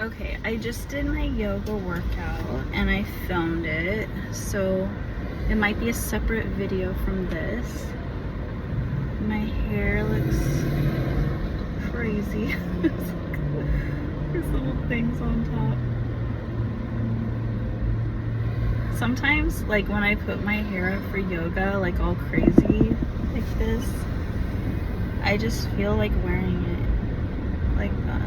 Okay, I just did my yoga workout and I filmed it, so it might be a separate video from this. My hair looks crazy. There's little things on top. Sometimes, like when I put my hair up for yoga, like all crazy like this, I just feel like wearing it like that.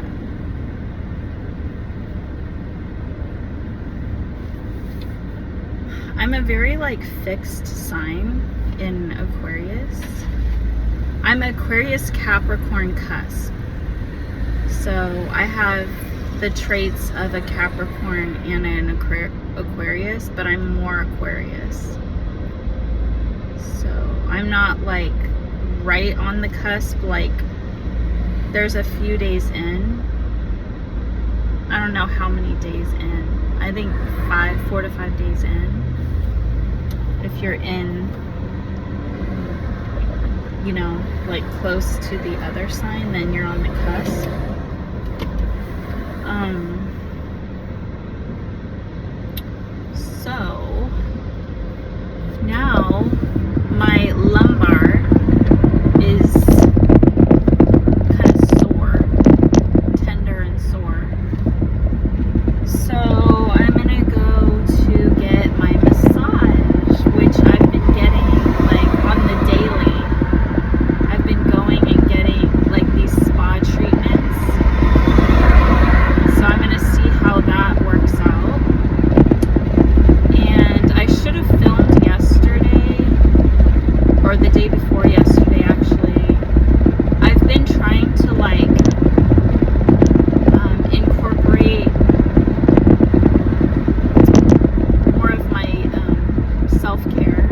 I'm a very like fixed sign in Aquarius. I'm Aquarius Capricorn cusp. So I have the traits of a Capricorn and an Aquarius, but I'm more Aquarius. So I'm not like right on the cusp, like there's a few days in. I don't know how many days in. I think 4 to 5 days in. If you're in, you know, like close to the other sign, then you're on the cusp. So now my lumbar is kind of sore, tender and sore. So I'm gonna go to get my massage, which I've been getting like on the daily. I've been going and getting like these spa treatments. So I'm gonna see how that works out. And I should have filmed yesterday, or the day before yesterday actually. I've been trying to like incorporate more of my self-care,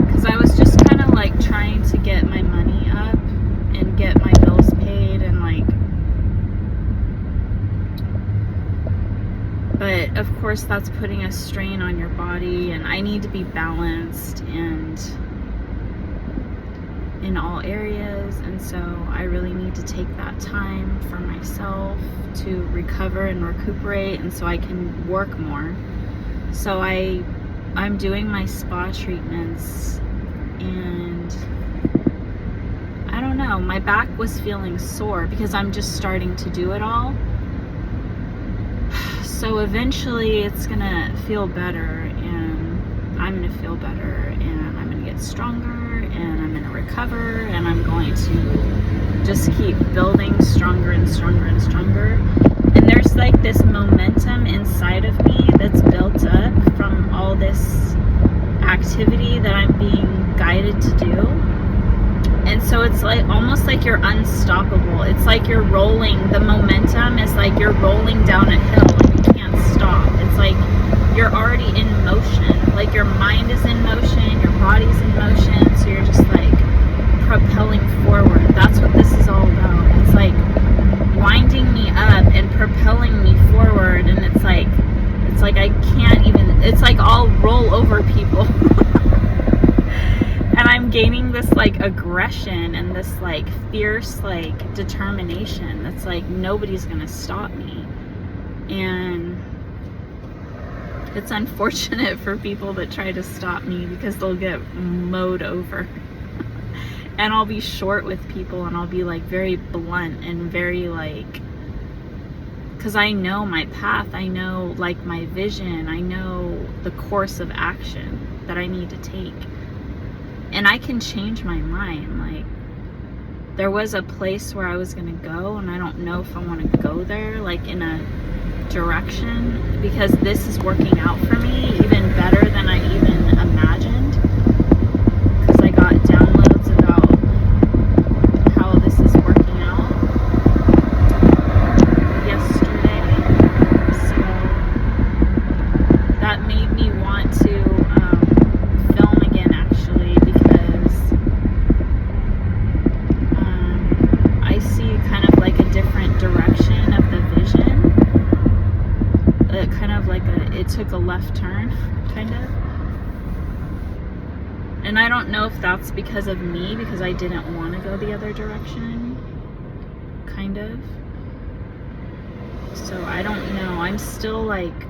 because I was just kind of like trying to get my money up and get my bills paid and like, but of course that's putting a strain on your body, and I need to be balanced and in all areas, and so I really need to take that time for myself to recover and recuperate, and so I can work more. So I'm doing my spa treatments, and I don't know, my back was feeling sore because I'm just starting to do it all. So eventually it's gonna feel better, and I'm gonna feel better, and I'm gonna get stronger, and I'm gonna recover, and I'm going to just keep building stronger and stronger and stronger. And there's like this momentum inside of me that's built up from all this activity that I'm being guided to do. And so it's like almost like you're unstoppable. It's like you're rolling. The momentum is like you're rolling down a hill and you can't stop. It's like you're already in motion. Like your mind is in motion, your body's in motion, so you're just like propelling forward. That's what this is all about. It's like winding me up and propelling me forward, and it's like I can't even, it's like I'll roll over people. And I'm gaining this like aggression and this like fierce like determination that's like nobody's gonna stop me. And it's unfortunate for people that try to stop me, because they'll get mowed over. And I'll be short with people, and I'll be like very blunt and very like, because I know my path, I know like my vision, I know the course of action that I need to take. And I can change my mind. Like, there was a place where I was gonna go, and I don't know if I want to go there, like in a direction, because this is working out for me even better than I even imagined, because I got downloads about how this is working out yesterday. So that made me want to film again, actually, because I see kind of like a different direction of the vision. Kind of like it took a left turn, kind of. And I don't know if that's because of me, because I didn't want to go the other direction, kind of. So I don't know. I'm still like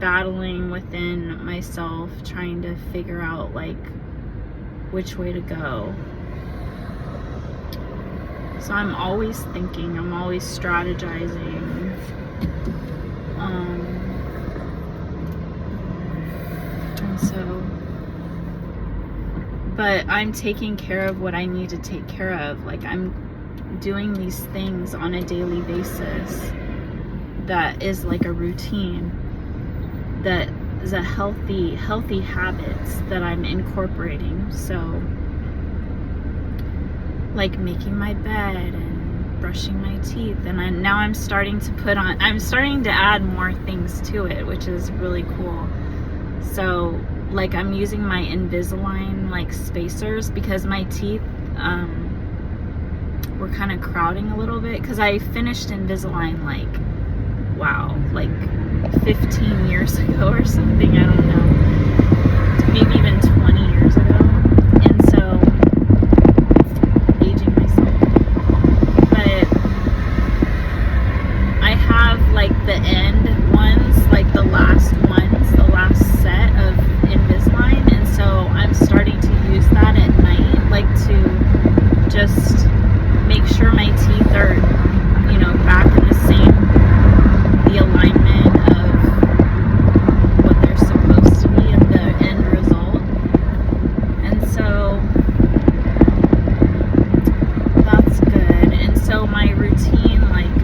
battling within myself, trying to figure out like which way to go. So I'm always thinking, I'm always strategizing. And so, but I'm taking care of what I need to take care of. Like, I'm doing these things on a daily basis that is like a routine, that is a healthy habits that I'm incorporating. So like making my bed and brushing my teeth, and now I'm starting to add more things to it, which is really cool. So like I'm using my Invisalign like spacers, because my teeth were kind of crowding a little bit, because I finished Invisalign like, wow, like 15 years ago or something, I don't know, maybe even 20 years ago. And so, aging myself, but I have like the end ones, like the last ones, the last set of Invisalign, and so I'm starting to use that at night, like to just make sure my teeth are, you know, back in the alignment of what they're supposed to be at the end result. And so that's good. And so my routine, like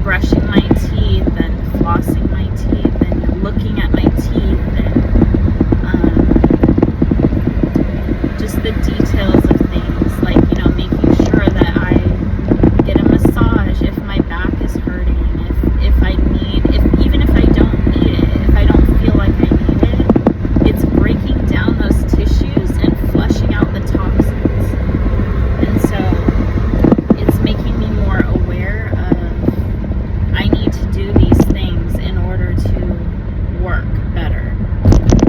brushing my teeth and flossing my teeth and looking at my teeth and just the details of things, like, you know, making sure that I get a massage if my back is hurting, if I need, even if I don't need it, if I don't feel like I need it, it's breaking down those tissues and flushing out the toxins. And so it's making me more aware of, I need to do these things in order to work better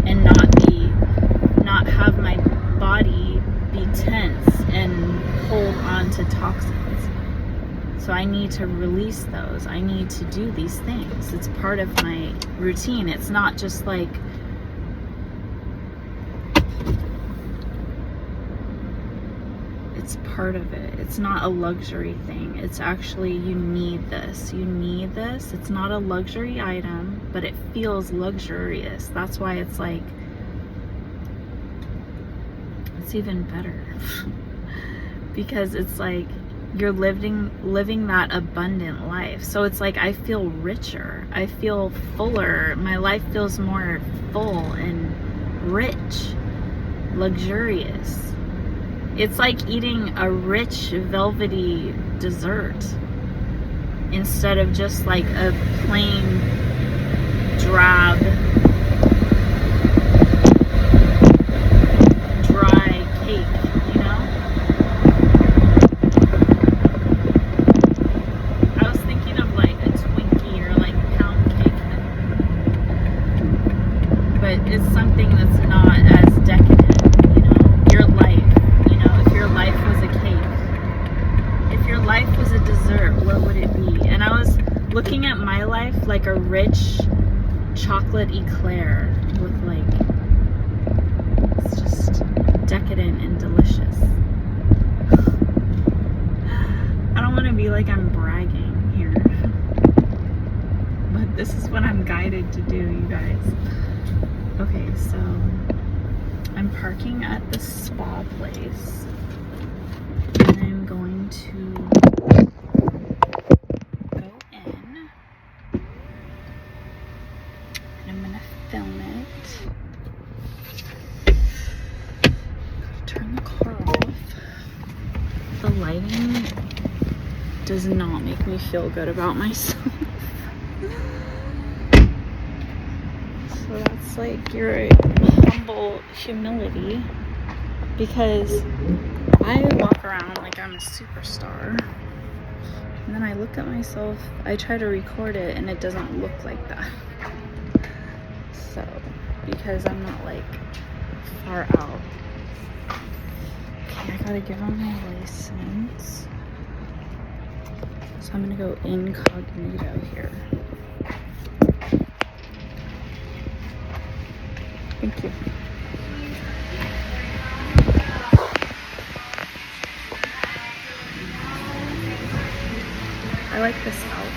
and not have my body be tense and hold on to toxins. So I need to release those. I need to do these things. It's part of my routine. It's not just like, it's part of it. It's not a luxury thing. It's actually, you need this. You need this. It's not a luxury item, but it feels luxurious. That's why it's like, it's even better. Because it's like, you're living that abundant life. So it's like, I feel richer, I feel fuller, my life feels more full and rich, luxurious. It's like eating a rich velvety dessert instead of just like a plain drab dry cake, you know? It's something that's not as decadent, you know, your life, you know, if your life was a cake, if your life was a dessert, what would it be? And I was looking at my life like a rich chocolate eclair with like, it's just decadent and delicious. I don't want to be like I'm bragging here, but this is what I'm guided to do, you guys. Okay, so I'm parking at the spa place, and I'm going to go in, and I'm gonna film it. Gotta turn the car off. The lighting does not make me feel good about myself. So that's like your humble humility, because I walk around like I'm a superstar, and then I look at myself, I try to record it, and it doesn't look like that. So, because I'm not like far out. Okay, I gotta give them my license. So I'm gonna go incognito here. Thank you. I like this outfit.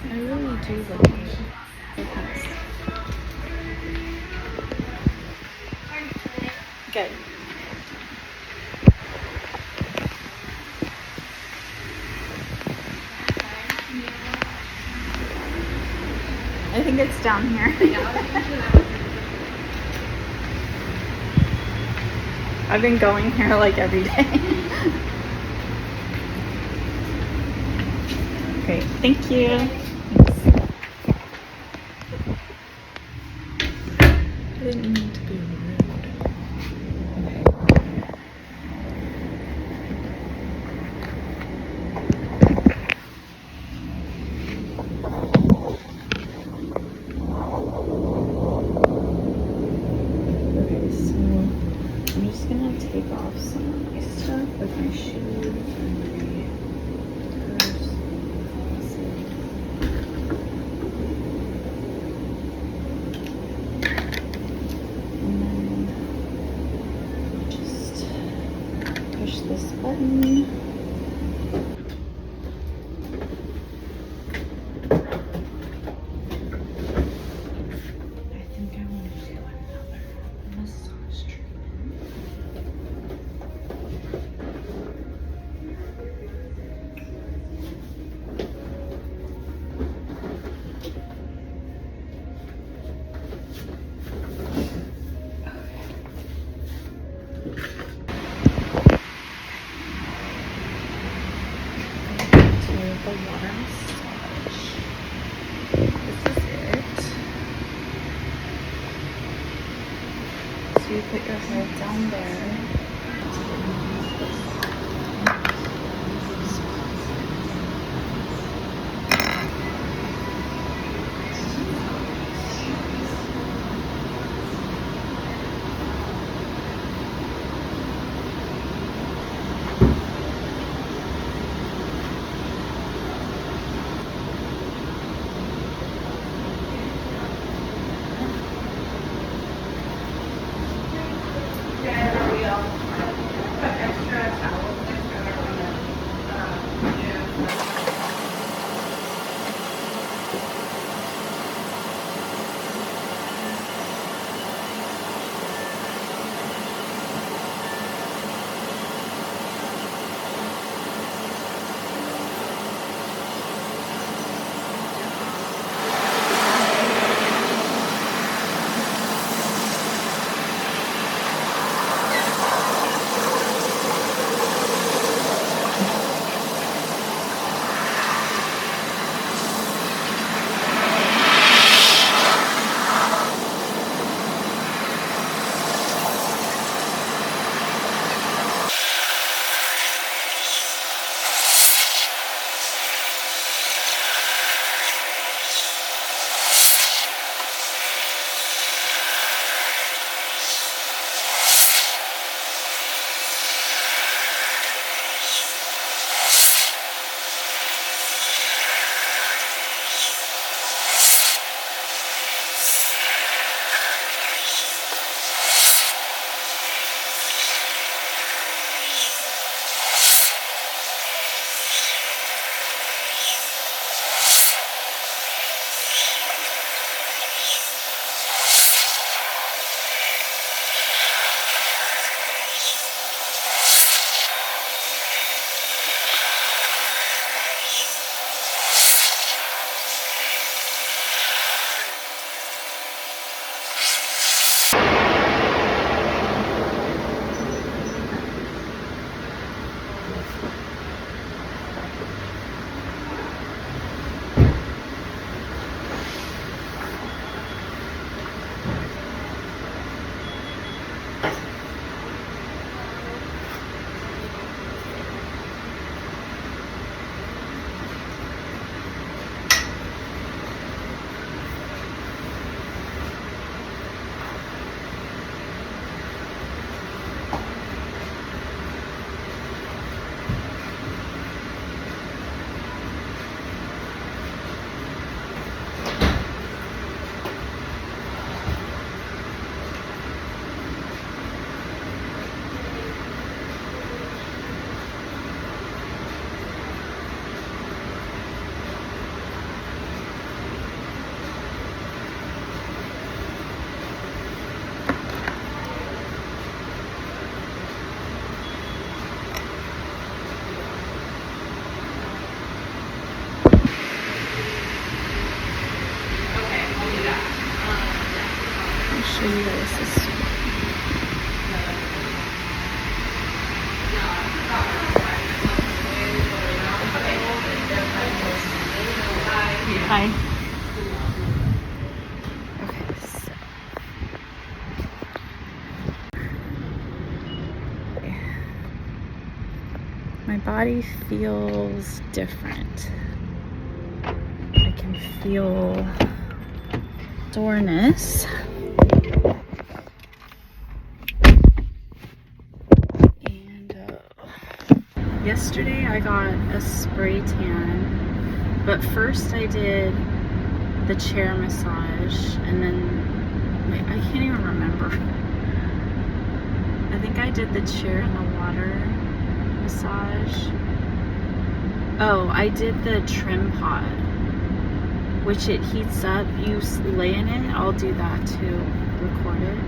I really do look good. Nice. Good. I think it's down here. I've been going here like every day. Great, thank you. Thanks. I didn't mean to be rude. Okay, so I'm just gonna take off some of my stuff, like my shoes and my purse. And then just push this button. I think I want to do another massage treatment. To the water massage. This is it. So you put your head down there. Hi. Okay, so my body feels different. I can feel soreness. And yesterday I got a spray tan, but first I did the chair massage, and then I can't even remember. I think I did the chair and the water massage. Oh, I did the trim pod, which it heats up. You lay in it. I'll do that too, record it.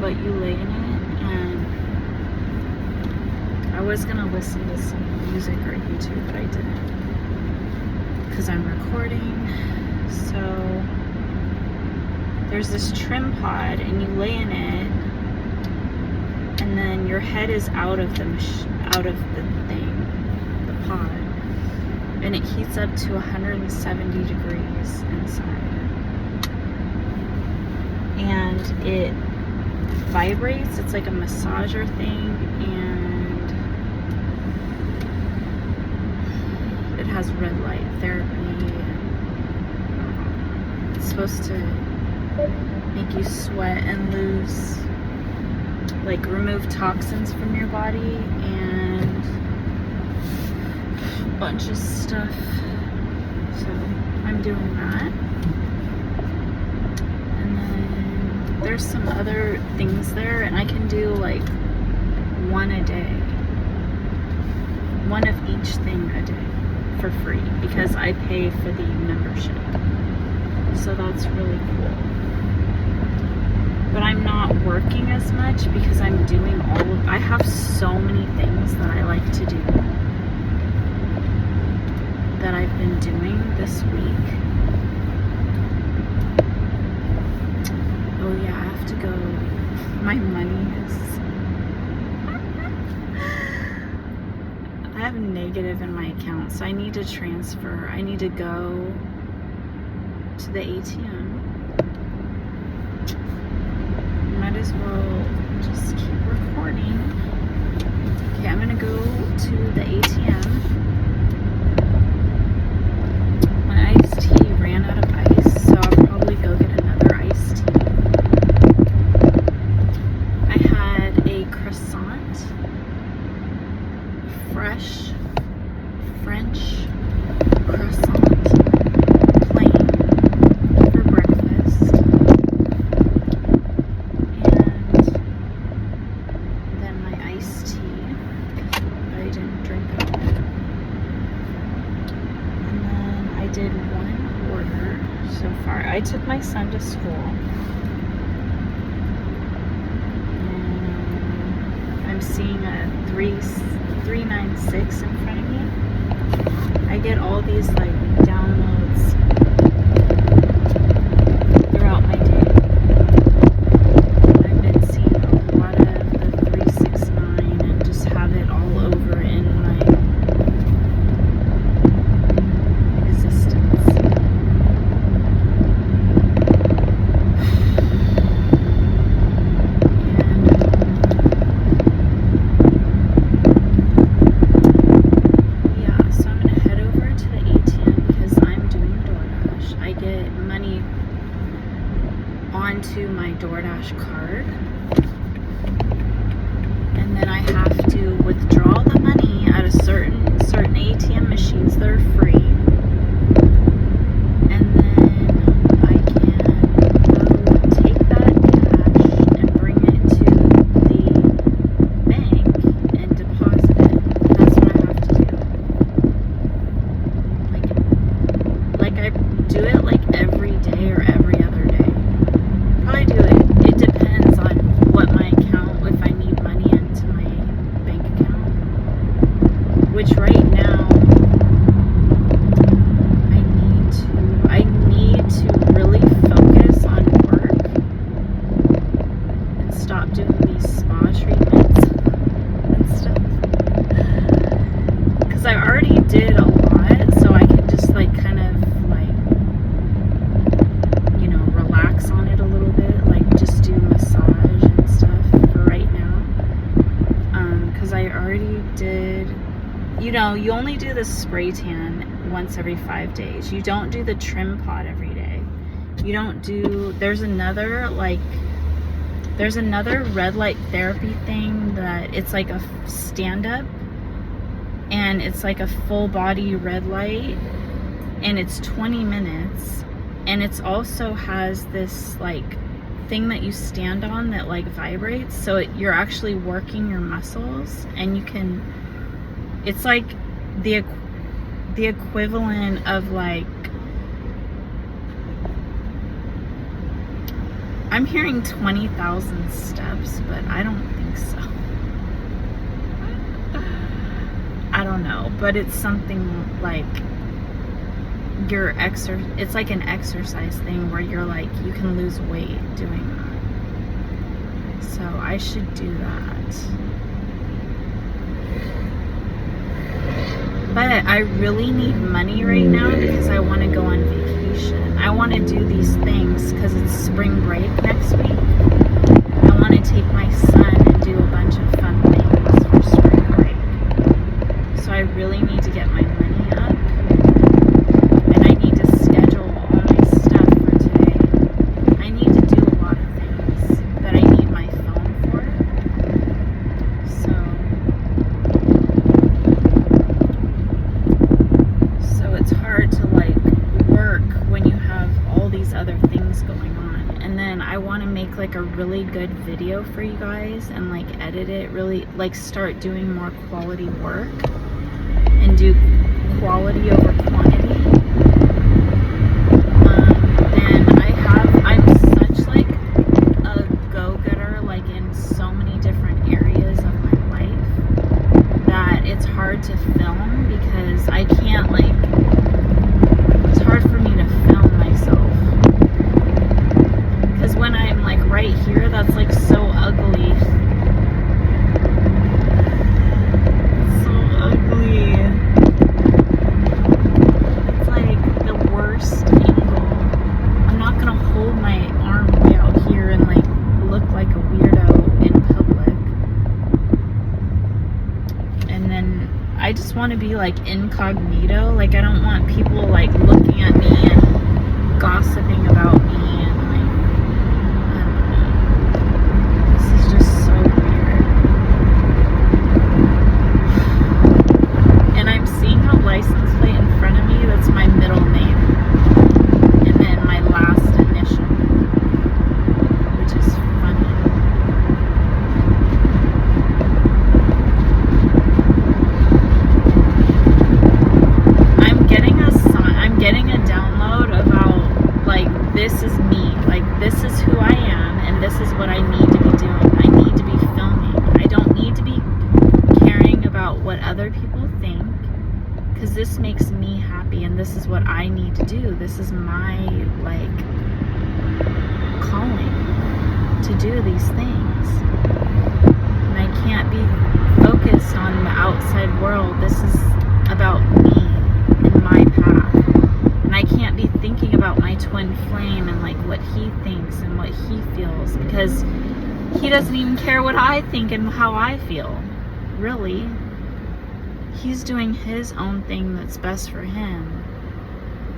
But you lay in it, and I was gonna listen to some music or YouTube, but I didn't because I'm recording. So there's this trim pod, and you lay in it, and then your head is out of the thing, the pod, and it heats up to 170 degrees inside, and it vibrates. It's like a massager thing, and it has red light therapy. It's supposed to make you sweat and lose, like, remove toxins from your body and a bunch of stuff. So I'm doing that. And then there's some other things there, and I can do like one a day, one of each thing a day for free because I pay for the membership. So that's really cool. But I'm not working as much because I'm doing I have so many things that I like to do that I've been doing this week. Oh yeah, I have to go. My money is... I have negative in my account, so I need to transfer. I need to go to the ATM. Might as well just keep recording. Okay, I'm gonna go to the ATM. My iced tea ran out of ice, so I'll probably go get another iced tea. I had a croissant, fresh French croissant, plain, for breakfast. I took my son to school, and I'm seeing a 396 in front of me. I get all these like downloads throughout my day. I've been seeing a lot of the 369 and just have it all over in my existence. Onto my DoorDash card, and then I have to withdraw the money at a certain ATM machines that are free, and then I can go take that cash and bring it to the bank and deposit it. That's what I have to do. Like I do it like every day or every other day. Probably do it. It depends on what my account, if I need money into my bank account. Which right now I need to really focus on work and stop doing these spa treatments and stuff. Because I already did a lot, so I can just like kind of like you did, you know, you only do the spray tan once every 5 days. You don't do the trim pot every day. You don't do, there's another red light therapy thing that it's like a stand-up, and it's like a full body red light, and it's 20 minutes, and it's also has this like thing that you stand on that like vibrates, so you're actually working your muscles, and you can, it's like the equivalent of like, I'm hearing 20,000 steps, but I don't think so. I don't know, but it's something like it's like an exercise thing where you're like, you can lose weight doing that. So I should do that. But I really need money right now because I want to go on vacation. I want to do these things because it's spring break next week. I want to take my son and do a bunch of fun things for spring break. So I really need to get my money up. And I need to schedule all my stuff for today. I need to do a lot of things that I need my phone for. So it's hard to like work when you have all these other things going on. And then I want to make like a really good video for you guys and like edit it, really like start doing more quality work and do quality over quantity. I'm such like a go-getter like in so many different areas of my life that it's hard to film because I can't like, it's hard for me to film myself. Because when I'm like right here, that's like so ugly. It's so ugly. It's like the worst angle. I'm not gonna hold my arm way out here and like look like a weirdo in public. And then I just want to be like incognito. Like I don't want people like looking at me and gossiping about me and like, I don't know. This is just so weird. And I'm seeing a license plate in front of me that's my middle name. And then my last initial, which is funny. I'm getting a download about like, this is me, like this is who I am, and this is what I need to be doing. I need to be filming. I don't need to be caring about what other people think, because this makes me happy, and this is what I need to do. This is my like calling to do these things, and I can't be focused on the outside world. This is about me and my path, and I can't be thinking about my twin flame and like what he thinks and what he feels, because he doesn't even care what I think and how I feel, really. He's doing his own thing that's best for him,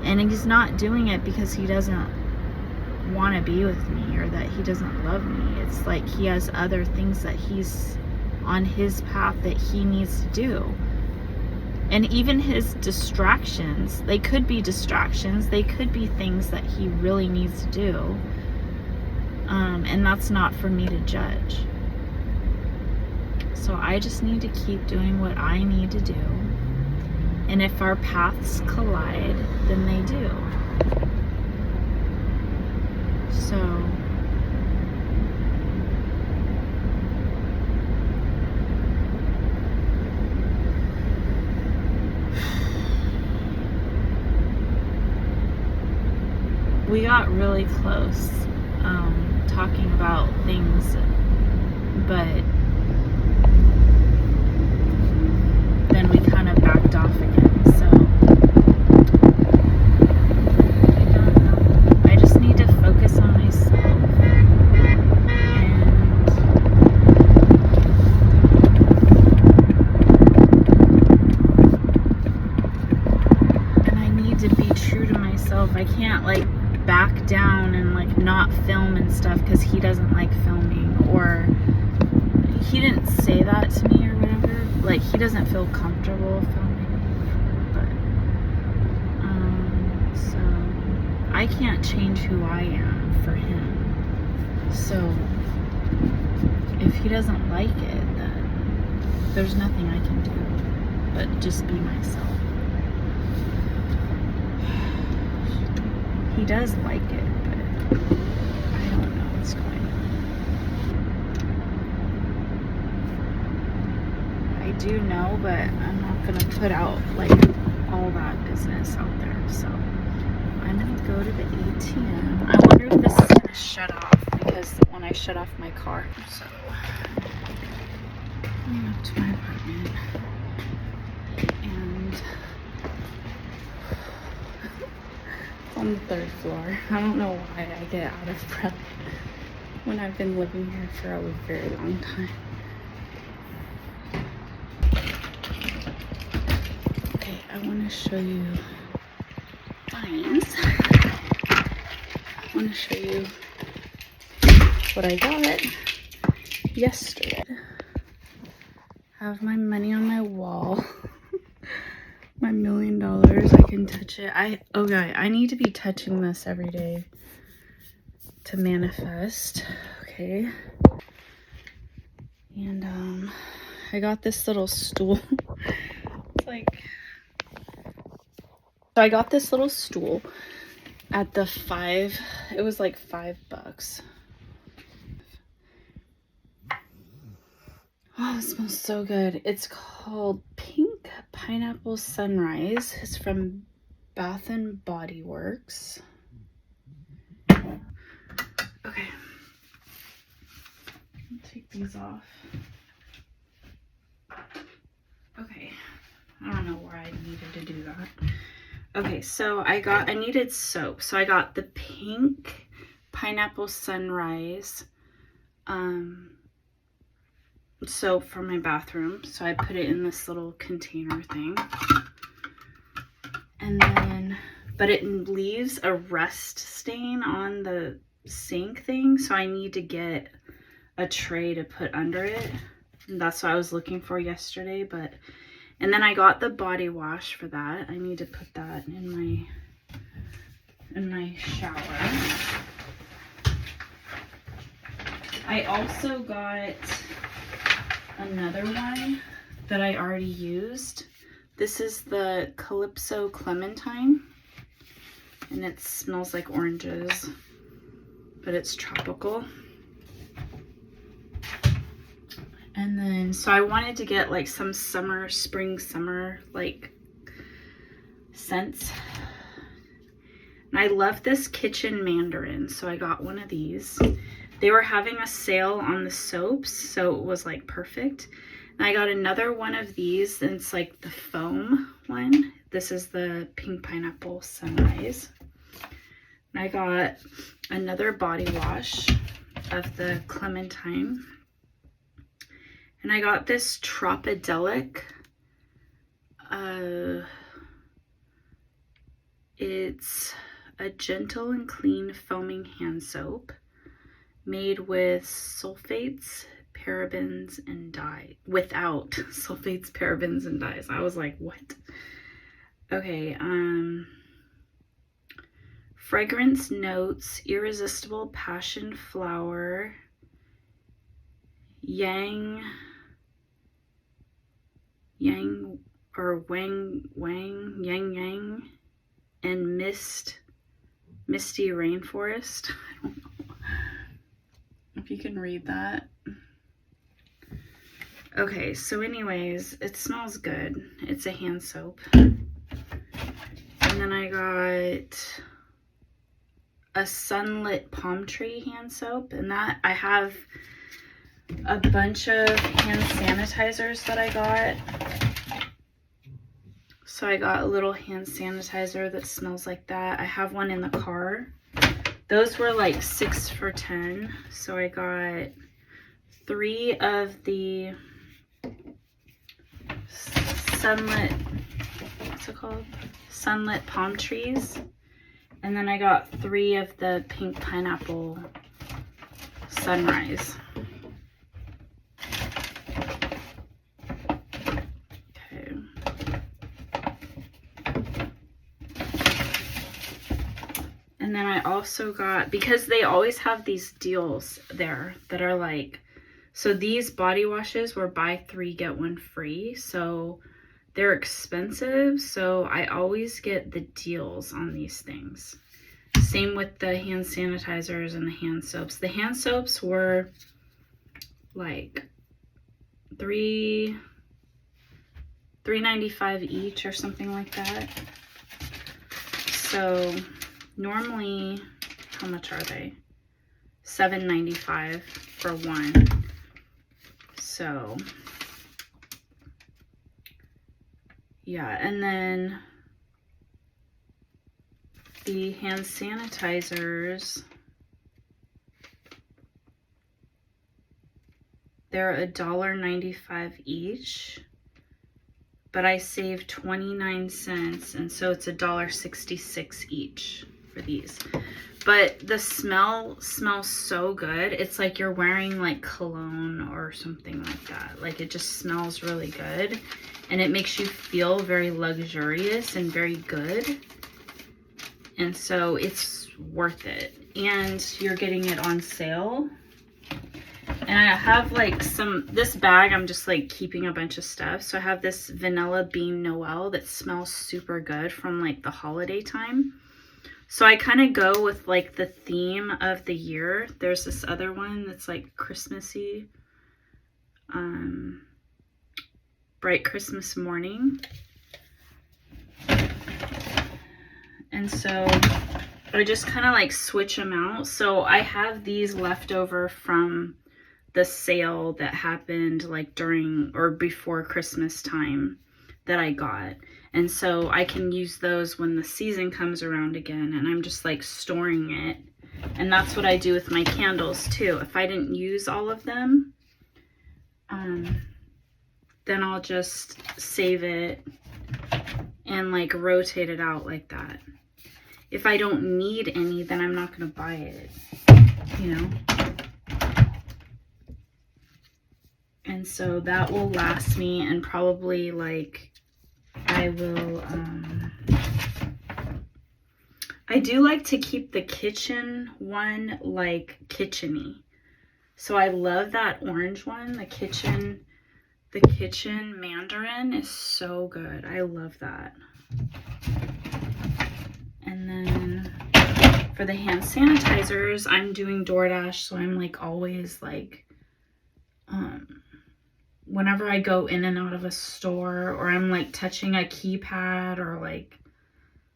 and he's not doing it because he doesn't want to be with me or that he doesn't love me. It's like he has other things that he's on his path that he needs to do. And even his distractions, they could be distractions, they could be things that he really needs to do, and that's not for me to judge. So I just need to keep doing what I need to do. And if our paths collide, then they do. So we got really close talking about things, but then we kind of backed off again. So I don't know. I just need to focus on myself and and stuff because he doesn't like filming, or he didn't say that to me or whatever. Like, he doesn't feel comfortable filming or whatever, but so I can't change who I am for him. So if he doesn't like it, then there's nothing I can do but just be myself. He does like it, but I don't know what's going on. I do know, but I'm not gonna put out like all that business out there. So I'm gonna go to the ATM. I wonder if this is gonna shut off, because when I shut off my car. So going up to my apartment, and on the 3rd floor. I don't know why I get out of breath when I've been living here for a very long time. Okay, I want to show you finds. I want to show you what I got yesterday. I have my money on my wall. My $1 million, I can touch it. Okay, I need to be touching this every day to manifest. Okay. And I got this little stool. It's like, so I got this little stool at the it was like $5. Oh, it smells so good. It's called Pink Pineapple Sunrise. It's from Bath and Body Works. Okay. I'll take these off. Okay. I don't know why I needed to do that. Okay, so I needed soap. So I got the Pink Pineapple Sunrise soap for my bathroom. So I put it in this little container thing. And then, but it leaves a rust stain on the sink thing. So I need to get a tray to put under it. And that's what I was looking for yesterday. And then I got the body wash for that. I need to put that in my shower. I also got another one that I already used. This is the Calypso Clementine, and it smells like oranges, but it's tropical. And then, so I wanted to get like some spring summer like scents. And I love this Kitchen Mandarin, so I got one of these. They were having a sale on the soaps, so it was like perfect. And I got another one of these, and it's like the foam one. This is the Pink Pineapple Sunrise. And I got another body wash of the Clementine. And I got this Tropidelic. It's a gentle and clean foaming hand soap made with sulfates, parabens, and dye. Without sulfates, parabens, and dyes. I was like, what? Okay, fragrance notes, irresistible passion flower, yang, or yang, and misty rainforest. I don't know if you can read that. Okay, so anyways, it smells good. It's a hand soap. And then I got a Sunlit Palm Tree hand soap, and that I have a bunch of hand sanitizers that I got. So I got a little hand sanitizer that smells like that. I have one in the car. Those were like 6 for $10. So I got 3 of the Sunlit, what's it called? Sunlit Palm Trees. And then I got 3 of the Pink Pineapple Sunrise. Okay. And then I also got, because they always have these deals there that are like, so these body washes were buy 3 get 1 free. So they're expensive. So I always get the deals on these things. Same with the hand sanitizers and the hand soaps. The hand soaps were like $3.95 each or something like that. So normally, how much are they? $7.95 for one. So yeah, and then the hand sanitizers, they're $1.95 each, but I saved 29 cents, and so it's $1.66 each for these. But the smell smells so good. It's like you're wearing like cologne or something like that. Like it just smells really good, and it makes you feel very luxurious and very good. And so it's worth it. And you're getting it on sale. And I have like this bag, I'm just like keeping a bunch of stuff. So I have this Vanilla Bean Noel that smells super good from like the holiday time. So I kind of go with like the theme of the year. There's this other one that's like Christmassy. Bright Christmas Morning. And so I just kind of like switch them out. So I have these left over from the sale that happened like during or before Christmas time that I got. And so I can use those when the season comes around again, and I'm just like storing it. And that's what I do with my candles too. If I didn't use all of them, then I'll just save it and like rotate it out like that. If I don't need any, then I'm not going to buy it, you know. And so that will last me, and probably like I will, I do like to keep the kitchen one like kitchen-y. So I love that orange one, the kitchen mandarin is so good. I love that. And then for the hand sanitizers, I'm doing DoorDash, so I'm like always like, whenever I go in and out of a store, or I'm like touching a keypad or like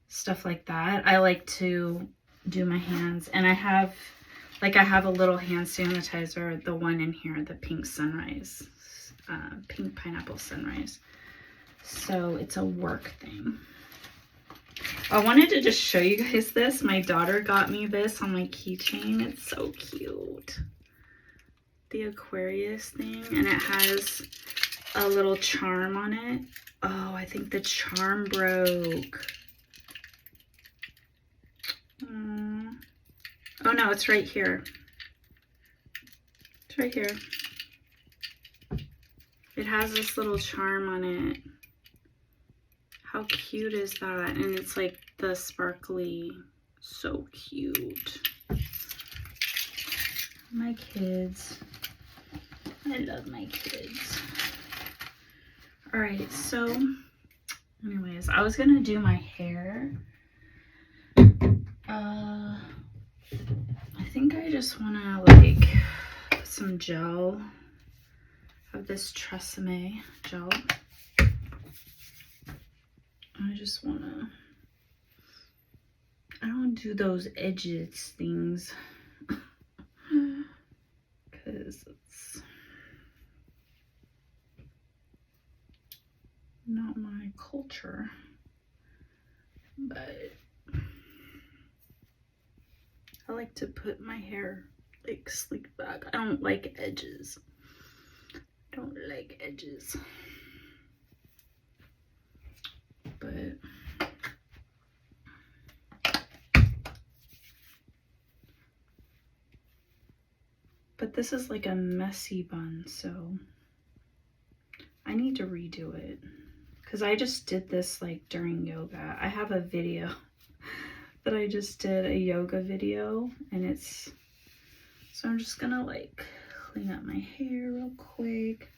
stuff like that, I like to do my hands. And I have a little hand sanitizer, the one in here, the pink sunrise, pink pineapple sunrise. So it's a work thing. I wanted to just show you guys this. My daughter got me this on my keychain. It's so cute. The Aquarius thing, and it has a little charm on it. Oh, I think the charm broke. Oh no, it's right here. It's right here. It has this little charm on it. How cute is that? And it's like the sparkly, so cute. My kids. I love my kids. All right, so anyways, I was gonna do my hair. I think I just wanna like put some gel. I have this Tresemme gel. I just wanna, I don't do those edges things because it's not my culture, but I like to put my hair like sleek back. I don't like edges. I don't like edges. But this is like a messy bun, so I need to redo it. Because I just did this like during yoga. I have a video that I just did, a yoga video, and it's, so I'm just gonna like clean up my hair real quick.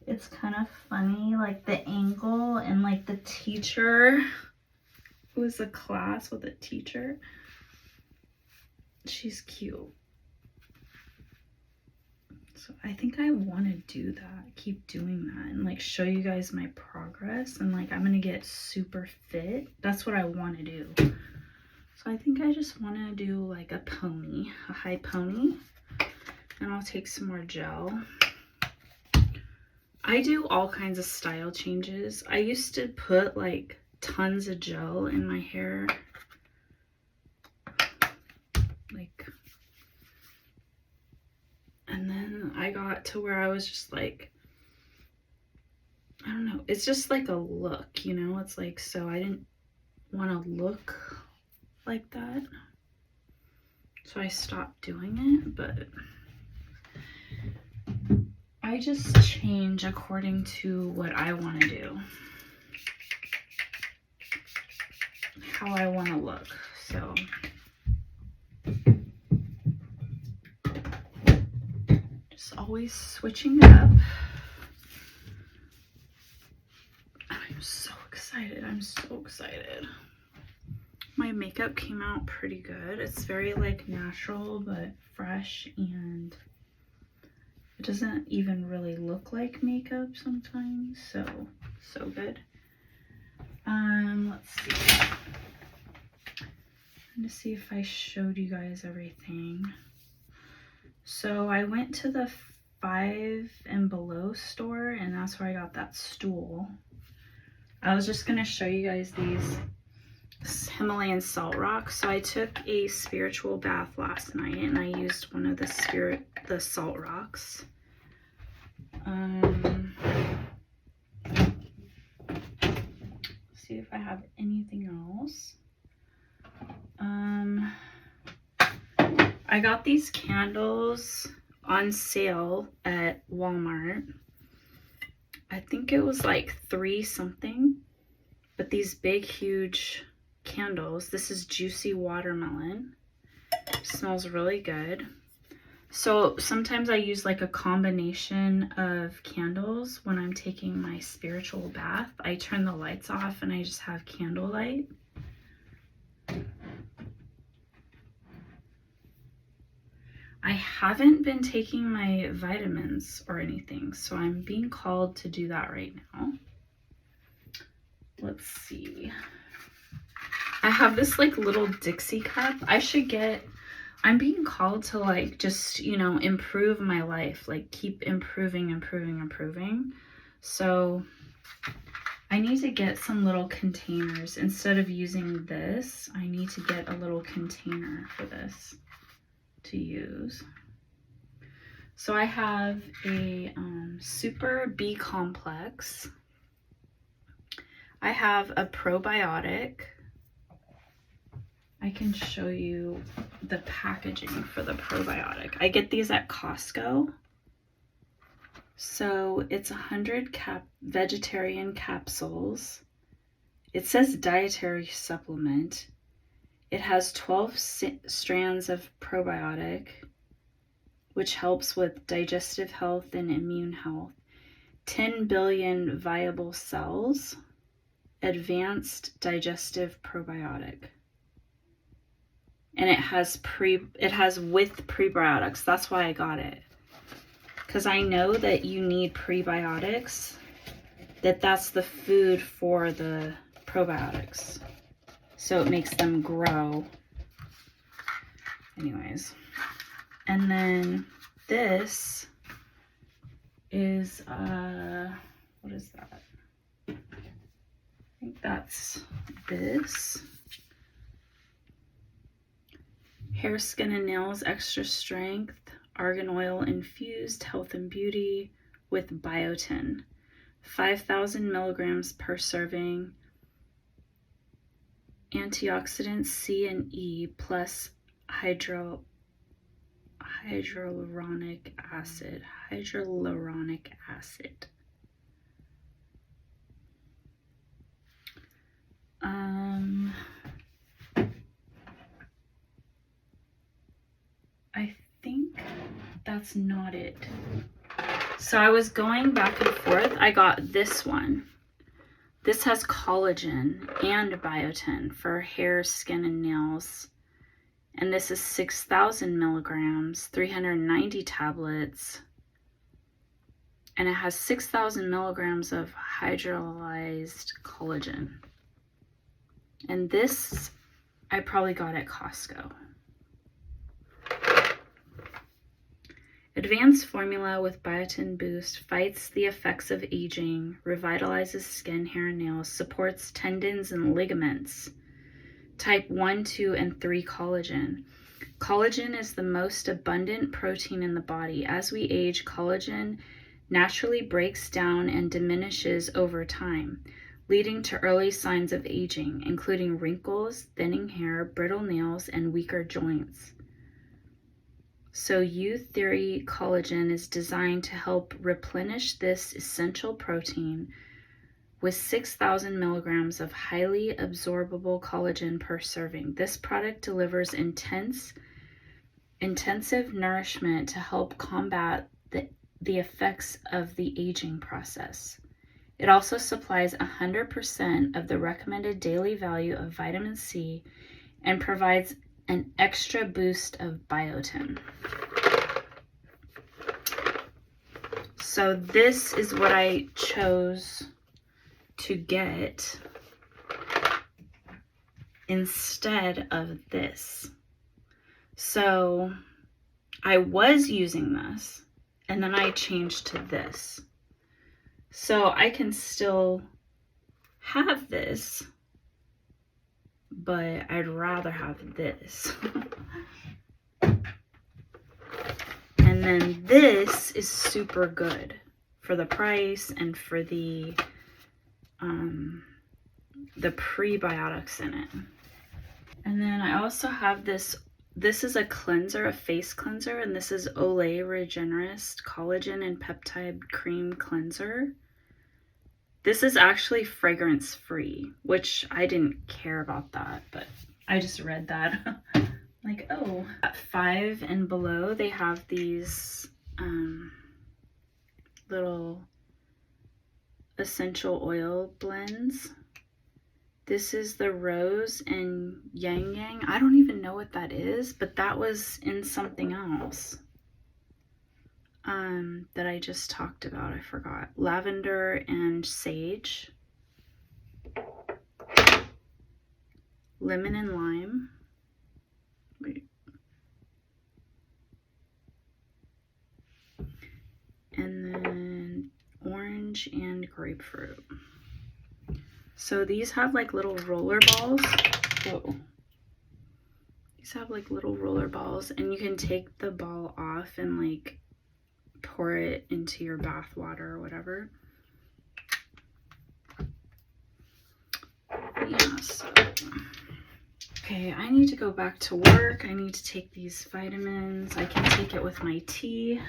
It's kind of funny, like the angle, and like the teacher, who is a class with a teacher, she's cute. So I think I want to do that, keep doing that, and like show you guys my progress, and like I'm gonna get super fit. That's what I want to do. So I think I just want to do like a pony, a high pony, and I'll take some more gel. I do all kinds of style changes. I used to put like tons of gel in my hair, like, and then I got to where I was just like, I don't know, it's just like a look, you know, it's like, so I didn't want to look like that, so I stopped doing it. But I just change according to what I want to do, how I want to look. So just always switching it up. I'm so excited. I'm so excited. My makeup came out pretty good. It's very like natural but fresh, and it doesn't even really look like makeup sometimes, so good. Let's see. I'm gonna see if I showed you guys everything. So I went to the 5 and Below store, and that's where I got that stool. I was just gonna show you guys these Himalayan salt rocks. So I took a spiritual bath last night, and I used one of the salt rocks. See if I have anything else. I got these candles on sale at Walmart. I think it was like $3 something, but these big, huge candles. This is Juicy Watermelon. It smells really good. So sometimes I use like a combination of candles when I'm taking my spiritual bath. I turn the lights off and I just have candlelight. I haven't been taking my vitamins or anything, so I'm being called to do that right now. Let's see. I have this like little Dixie cup. I'm being called to like just, you know, improve my life, like keep improving. So I need to get some little containers. Instead of using this, I need to get a little container for this to use. So I have a Super B complex. I have a probiotic. I can show you the packaging for the probiotic. I get these at Costco. So it's 100 vegetarian capsules. It says dietary supplement. It has 12 strands of probiotic, which helps with digestive health and immune health. 10 billion viable cells, advanced digestive probiotic. And it has with prebiotics. That's why I got it. Because I know that you need prebiotics, that's the food for the probiotics. So it makes them grow. Anyways. And then this is, what is that? I think that's this. Hair, Skin, and Nails Extra Strength, Argan Oil Infused Health and Beauty with Biotin. 5,000 milligrams per serving. antioxidants C and E plus hyaluronic acid. I think that's not it. So I was going back and forth. I got this one. This has collagen and biotin for hair, skin, and nails. And this is 6,000 milligrams, 390 tablets. And it has 6,000 milligrams of hydrolyzed collagen. And this I probably got at Costco. Advanced formula with biotin boost fights the effects of aging, revitalizes skin, hair, and nails, supports tendons and ligaments. Type 1, 2, and 3 collagen. Collagen is the most abundant protein in the body. As we age, collagen naturally breaks down and diminishes over time, leading to early signs of aging, including wrinkles, thinning hair, brittle nails, and weaker joints. So U3 collagen is designed to help replenish this essential protein with 6,000 milligrams of highly absorbable collagen per serving. This product delivers intensive nourishment to help combat the effects of the aging process. It also supplies 100% of the recommended daily value of vitamin C and provides an extra boost of biotin. So this is what I chose to get instead of this. So I was using this and then I changed to this. So I can still have this, but I'd rather have this. And then this is super good for the price and for the prebiotics in it. And then I also have this. This is a cleanser, a face cleanser, and this is Olay Regenerist Collagen and Peptide Cream Cleanser. This is actually fragrance free, which I didn't care about that, but I just read that. Like, oh, at 5 and below, they have these little essential oil blends. This is the Rose and Yang Yang. I don't even know what that is, but that was in something else that I just talked about. I forgot. Lavender and Sage. Lemon and Lime. Wait. And then Orange and Grapefruit. So these have like little roller balls. Whoa. These have like little roller balls, and you can take the ball off and like pour it into your bath water or whatever. Yeah, so. Okay, I need to go back to work. I need to take these vitamins. I can take it with my tea.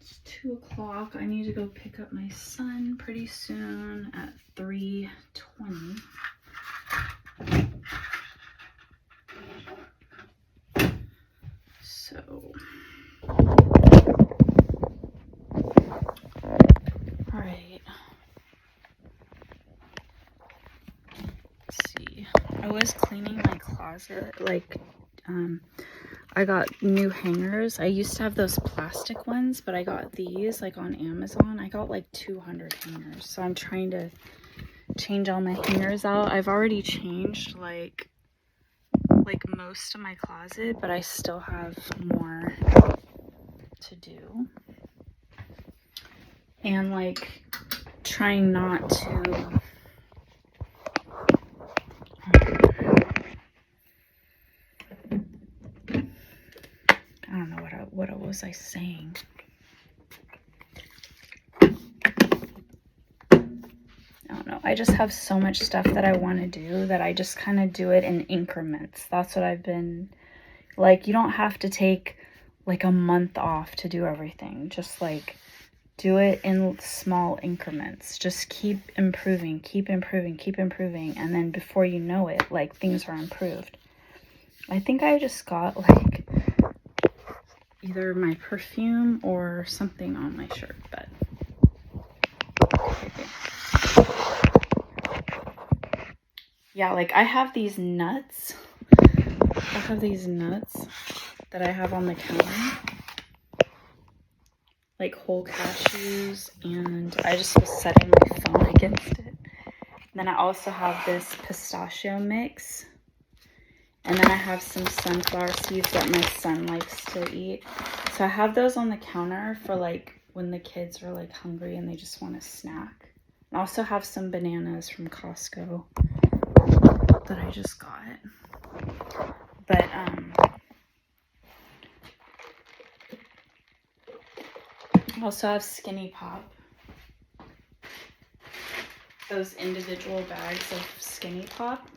It's 2 o'clock. I need to go pick up my son pretty soon at 3:20. So, all right. Let's see. I was cleaning my closet. Like, I got new hangers. I used to have those plastic ones, but I got these like on Amazon. I got like 200 hangers. So I'm trying to change all my hangers out. I've already changed like most of my closet, but I still have more to do. And like trying not to I don't know what was I saying. I just have so much stuff that I want to do that I just kind of do it in increments. That's what I've been, like, you don't have to take like a month off to do everything. Just like do it in small increments. Just keep improving, keep improving, keep improving. And then before you know it, like, things are improved. I think I just got like either my perfume or something on my shirt, but yeah, like I have these nuts. I have these nuts that I have on the counter, like whole cashews, and I just was setting my phone against it. And then I also have this pistachio mix, and then I have some sunflower seeds that my son likes to eat. So I have those on the counter for like when the kids are like hungry and they just want a snack. I also have some bananas from Costco that I just got. But I also have Skinny Pop. Those individual bags of Skinny Pop.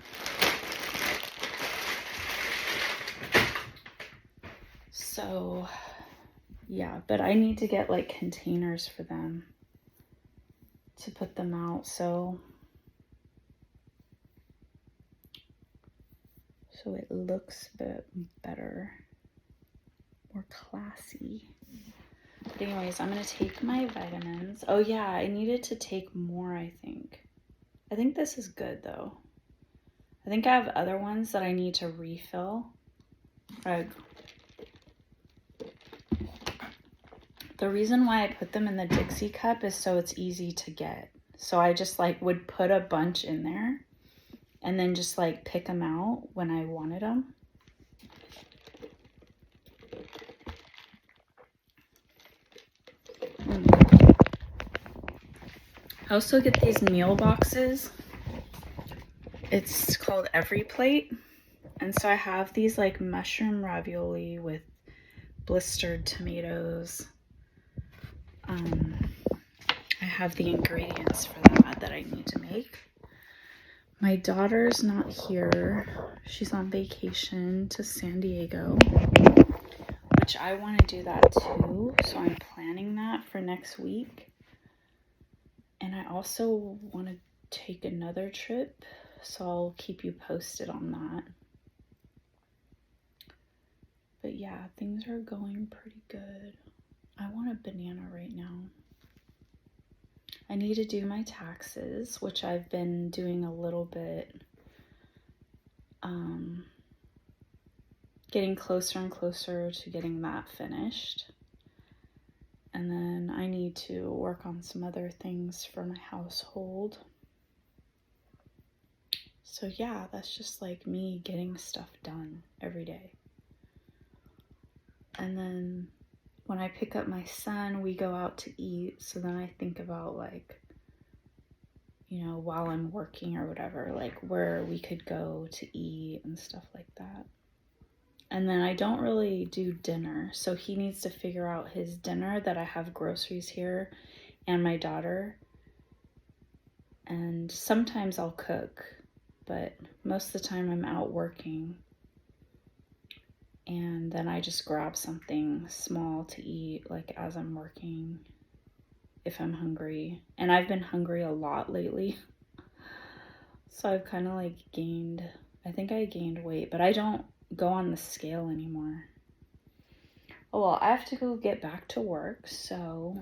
So yeah, but I need to get like containers for them to put them out, so it looks a bit better, more classy. But anyways, I'm gonna take my vitamins. Oh yeah, I needed to take more, I think. I think this is good though. I think I have other ones that I need to refill. Like, the reason why I put them in the Dixie cup is so it's easy to get. So I just like would put a bunch in there and then just like pick them out when I wanted them. I also get these meal boxes. It's called Every Plate. And so I have these like mushroom ravioli with blistered tomatoes. I have the ingredients for that I need to make. My daughter's not here. She's on vacation to San Diego, which I want to do that too. So I'm planning that for next week. And I also want to take another trip, so I'll keep you posted on that. But yeah, things are going pretty good. I want a banana right now. I need to do my taxes, which I've been doing a little bit, getting closer and closer to getting that finished. And then I need to work on some other things for my household. So yeah, that's just like me getting stuff done every day. And then when I pick up my son, we go out to eat. So then I think about like, you know, while I'm working or whatever, like where we could go to eat and stuff like that. And then I don't really do dinner. So he needs to figure out his dinner that I have groceries here and my daughter. And sometimes I'll cook, but most of the time I'm out working. And then I just grab something small to eat, like as I'm working, if I'm hungry. And I've been hungry a lot lately. So I've kind of like I think I gained weight, but I don't go on the scale anymore. Oh well, I have to go get back to work, so